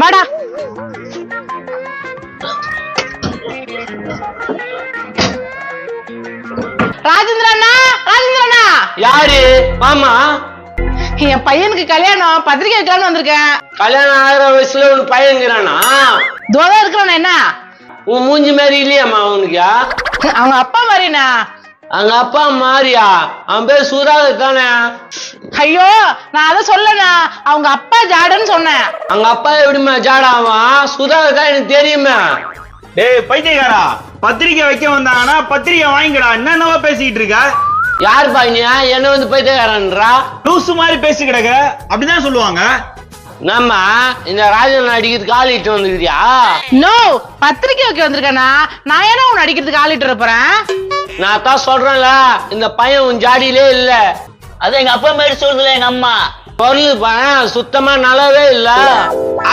வாடா. ராஜேந்திரண்ணா, ராஜேந்திரண்ணா. யாரு? மாமா. என் பையனுக்கு கல்யாணம், பத்திரிக்கை வைக்கலாம்னு வந்திருக்கேன். கல்யாணம் ஆகிற வயசுல உனக்கு பையங்கிறானா? தோதா இருக்கிறான். என்ன உன் மூஞ்சி மாதிரி இல்லையாம்மா அவனுக்கு? அவங்க அப்பா மாதிரிண்ணா. அங்க அப்பா மாறியா? அவன் பேர் சுதாகர் தானே? ஐயோ, நான் அதை சொல்லண்ணா, அவங்க அப்பா ஜாடன்னு சொன்னேன். அங்க அப்பா எப்படிமா ஜாடாவான்? சுதாகர் தான் எனக்கு தெரியுமே. டேய் பைத்தியக்காரா, பத்திரிக்கை வைக்க வந்தாங்கன்னா பத்திரிக்கை வாங்கிக்கடா. என்னென்னவா பேசிக்கிட்டு இருக்க? யார் பாய்னியா என்ன வந்து பைத்தியக்காரன்றா? லூசு மாதிரி பேசி கிடக்க, அப்படிதான் சொல்லுவாங்க. நம்ம இந்த ராஜன் அடிக்கிறதுக்கு ஆளிட்டு வந்துக்கிறியா? நோ, பத்திரிக்கை வைக்க வந்திருக்கேண்ணா. நான் ஏன்னா உன்னை அடிக்கிறதுக்கு ஆளிட்டு இருப்பேன். நான் தான் சொல்றேன்ல, இந்த பையன் உன் ஜாடியிலே இல்ல. அது எங்க அப்பா மாதிரி சொல்றதுல எங்க அம்மா. பொருள் பையன் சுத்தமா நல்லாவே இல்ல.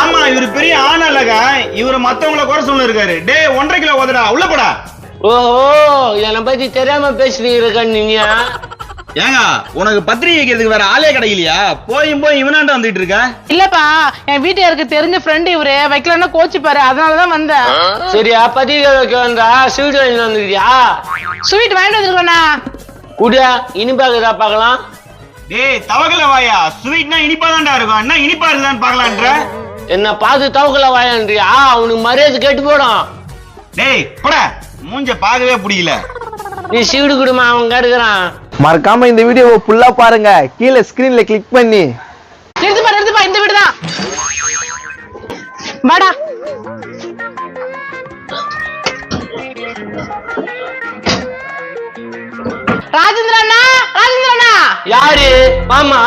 ஆமா, இவரு பெரிய ஆணலக. இவரு மத்தவங்களை குறை சொல்ல இருக்காரு. டேய் 1.5 கிலோ உதடா, உள்ள போடா. ஓஹோ, என்னை பத்தி தெரியாம பேசுறீங்க நீங்க. ஏங்க, உனக்கு பத்திரிக்கை வைக்கிறதுக்கு வேற ஆளே கிடைக்கலையா? போயும் போய் இவனாண்ட வந்துட்டு இருக்க. இல்லப்பா, என் வீட்டுக்கு தெரிஞ்ச ஃப்ரெண்ட் இவரு, வைக்கலன்னா கோச்சிப்பாரு, அதனாலதான் வந்தேன். சரியா, பத்திரிக்கை வைக்க வந்தா ஸ்வீட் வாங்கிட்டு வந்துக்கிறியா? ஸ்வீட் வாங்கிட்டு வந்துருக்கேண்ணா. குடியா, இனிப்பாக்குதா பார்க்கலாம். டேய் தவக்கல வாயா, ஸ்வீட்னா இனிப்பா தான்டா இருக்கும். என்ன இனிப்பா இருக்குதான்னு பார்க்கலான்ற? என்ன பார்த்து தவக்கல வாயான்றியா? அவனுக்கு மரியாதை கெட்டு போடும். டேய் போட, மூஞ்ச பார்க்கவே பிடிக்கல. நீ சீடு குடுமா, அவன் கேட்டுக்கிறான். மறக்காம இந்த வீடியோவை ஃபுல்லா பாருங்க. கீழே ஸ்கிரீன்ல கிளிக் பண்ணி நிறுத்துப்பா, இந்த வீடு தான். வாடா. ராஜேந்திரண்ணா, ராஜேந்திரண்ணா. யாரு? மாமா.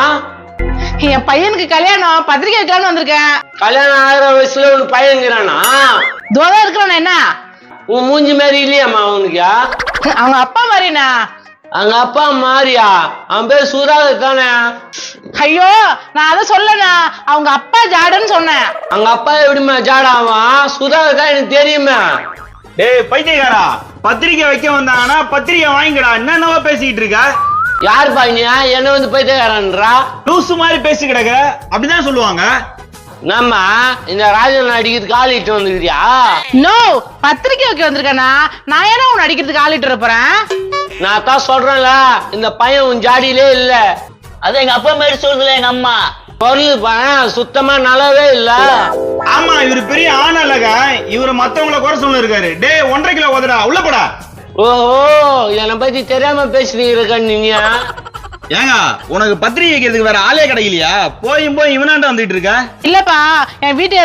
என் பையனுக்கு கல்யாணம், பத்திரிக்கை வைக்கலாம்னு வந்திருக்கேன். கல்யாணம் ஆகிற வயசுல உனக்கு பையங்கிறானா? தோதா இருக்கிறான். என்ன உன் மூஞ்சி மாதிரி இல்லையாம்மா அவனுக்கு? அவங்க அப்பா மாதிரிண்ணா. அங்க அப்பா மாறியா? அவன் பேர் சுதாகர் தானே? ஐயோ, நான் அதை சொல்லண்ணா, அவங்க அப்பா ஜாடன்னு சொன்னேன். அங்க அப்பா எப்படிமா ஜாடாவான்? சுதாகர் தான் எனக்கு தெரியுமே. டேய் பைத்தியக்காரா, பத்திரிக்கை வைக்க வந்தாங்கன்னா பத்திரிக்கை வாங்கிக்கடா. என்னென்னவா பேசிக்கிட்டு இருக்க? யார் பாய்னியா என்ன வந்து பைத்தியக்காரன்றா? லூசு மாதிரி பேசி கிடக்க, அப்படிதான் சொல்லுவாங்க. நம்ம இந்த ராஜன் அடிக்கிறதுக்கு ஆளிட்டு வந்துக்கிறியா? நோ, பத்திரிக்கை வைக்க வந்திருக்கேண்ணா. நான் ஏன்னா உன்னை அடிக்கிறதுக்கு ஆளிட்டு இருப்பேன். நான் தான் சொல்றேன்ல, இந்த பையன் உன் ஜாடியிலே இல்ல. அது எங்க அப்பா மாதிரி சொல்றதுல எங்க அம்மா. பொருள் பையன் சுத்தமா நல்லாவே இல்ல. ஆமா, இவரு பெரிய ஆணலக. இவரு மத்தவங்களை குறை சொல்ல இருக்காரு. டேய் 1.5 கிலோ உதடா, உள்ள போடா. ஓஹோ, என்னை பத்தி தெரியாம பேசுறீங்க நீங்க. ஏங்க, உனக்கு பத்திரிக்கை வைக்கிறதுக்கு வேற ஆளே கிடைக்கலையா? போயும் போய் இவனாண்ட வந்துட்டு இருக்க. இல்லப்பா, என் வீட்டுக்கு